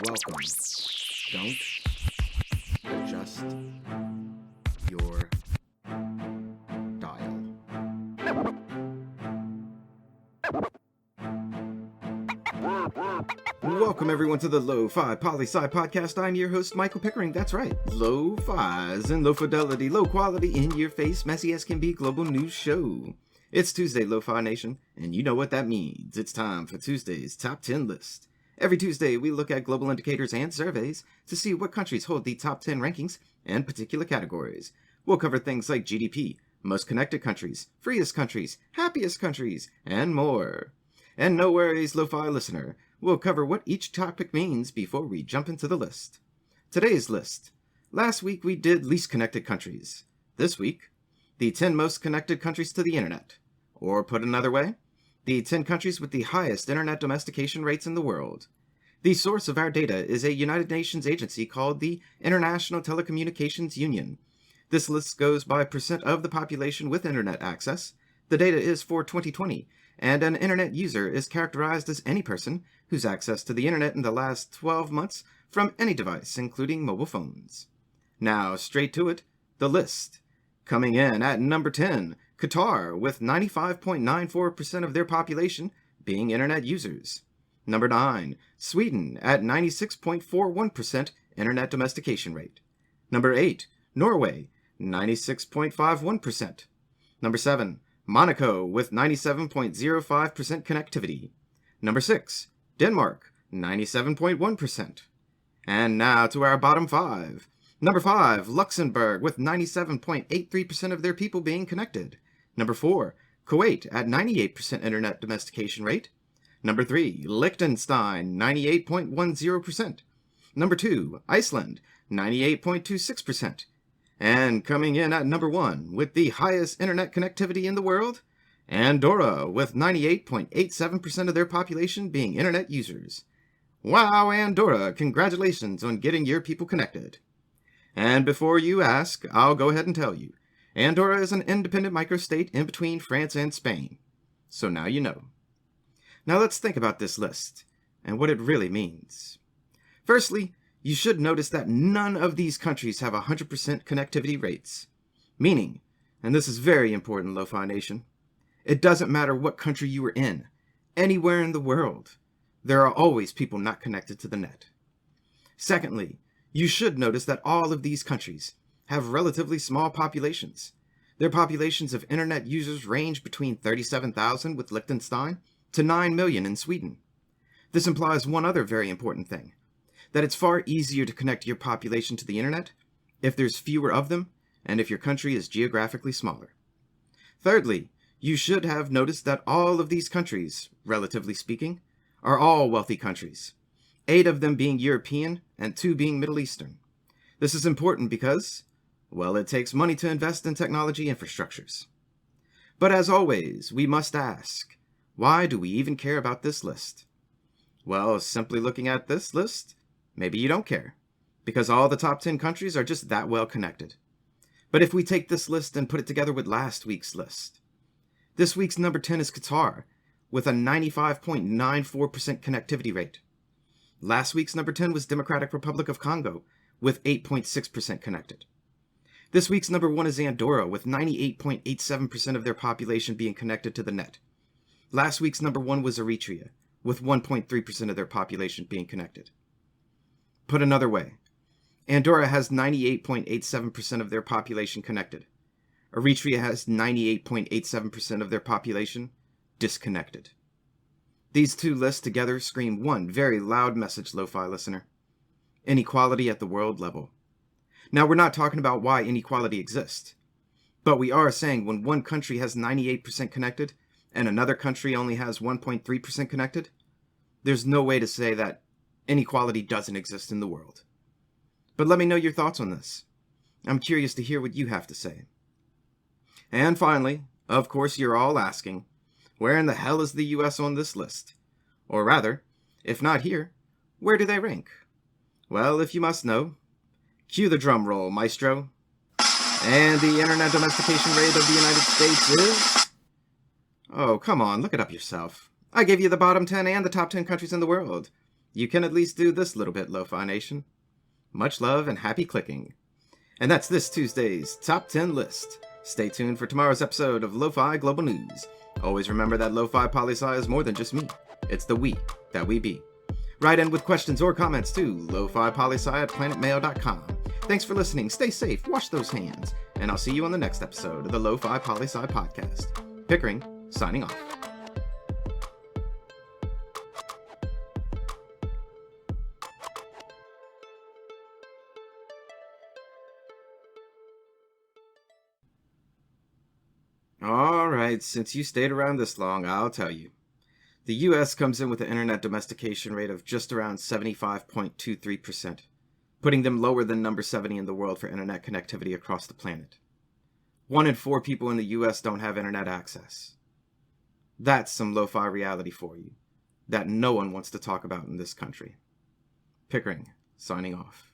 Welcome. Don't adjust your dial. Welcome everyone to the Lofi Poli Sci podcast. I'm your host, Michael Pickering. That's right, Lo-Fi's and low fidelity, low quality, in your face, messy as can be global news show. It's Tuesday, Lo-Fi Nation, and you know what that means. It's time for Tuesday's Top 10 list. Every Tuesday, we look at global indicators and surveys to see what countries hold the top 10 rankings and particular categories. We'll cover things like GDP, most connected countries, freest countries, happiest countries, and more. And no worries, Lo-Fi listener, we'll cover what each topic means before we jump into the list. Today's list. Last week we did least connected countries. This week, the 10 most connected countries to the internet. Or put another way, the 10 countries with the highest internet domestication rates in the world. The source of our data is a United Nations agency called the International Telecommunications Union. This list goes by percent of the population with internet access. The data is for 2020, and an internet user is characterized as any person who's access to the internet in the last 12 months from any device, including mobile phones. Now, straight to it, the list. Coming in at number 10, Qatar, with 95.94% of their population being internet users. Number 9, Sweden, at 96.41% internet domestication rate. Number 8, Norway, 96.51%. Number 7, Monaco, with 97.05% connectivity. Number 6, Denmark, 97.1%. And now to our bottom 5. Number 5, Luxembourg, with 97.83% of their people being connected. Number 4, Kuwait, at 98% internet domestication rate. Number 3, Liechtenstein, 98.10%. Number 2, Iceland, 98.26%. And coming in at number 1, with the highest internet connectivity in the world, Andorra, with 98.87% of their population being internet users. Wow, Andorra, congratulations on getting your people connected. And before you ask, I'll go ahead and tell you. Andorra is an independent microstate in between France and Spain. So now you know. Now let's think about this list, and what it really means. Firstly, you should notice that none of these countries have 100% connectivity rates. Meaning, and this is very important, Lo-Fi Nation, it doesn't matter what country you are in, anywhere in the world, there are always people not connected to the net. Secondly, you should notice that all of these countries have relatively small populations. Their populations of internet users range between 37,000 with Liechtenstein to 9 million in Sweden. This implies one other very important thing, that it's far easier to connect your population to the internet if there's fewer of them and if your country is geographically smaller. Thirdly, you should have noticed that all of these countries, relatively speaking, are all wealthy countries, 8 of them being European and 2 being Middle Eastern. This is important because, well, it takes money to invest in technology infrastructures. But as always, we must ask, why do we even care about this list? Well, simply looking at this list, maybe you don't care, because all the top 10 countries are just that well connected. But if we take this list and put it together with last week's list, this week's number 10 is Qatar, with a 95.94% connectivity rate. Last week's number 10 was Democratic Republic of Congo, with 8.6% connected. This week's number 1 is Andorra, with 98.87% of their population being connected to the net. Last week's number 1 was Eritrea, with 1.3% of their population being connected. Put another way, Andorra has 98.87% of their population connected. Eritrea has 98.87% of their population disconnected. These two lists together scream one very loud message, Lo-Fi listener. Inequality at the world level. Now, we're not talking about why inequality exists, but we are saying when one country has 98% connected and another country only has 1.3% connected, there's no way to say that inequality doesn't exist in the world. But let me know your thoughts on this. I'm curious to hear what you have to say. And finally, of course you're all asking, where in the hell is the US on this list? Or rather, if not here, where do they rank? Well, if you must know, cue the drum roll, maestro. And the internet domestication rate of the United States is... Oh, come on, look it up yourself. I gave you the bottom 10 and the top 10 countries in the world. you can at least do this little bit, Lo-Fi Nation. Much love and happy clicking. And that's this Tuesday's Top 10 list. Stay tuned for tomorrow's episode of Lo-Fi Global News. Always remember that Lofi Poli Sci is more than just me. It's the we that we be. Write in with questions or comments to lofipolisci@planetmail.com. Thanks for listening. Stay safe. Wash those hands. And I'll see you on the next episode of the Lofi Poli Sci podcast. Pickering, signing off. Alright, since you stayed around this long, I'll tell you. The US comes in with an internet domestication rate of just around 75.23%, putting them lower than number 70 in the world for internet connectivity across the planet. 1 in 4 people in the US don't have internet access. That's some lo-fi reality for you, that no one wants to talk about in this country. Pickering, signing off.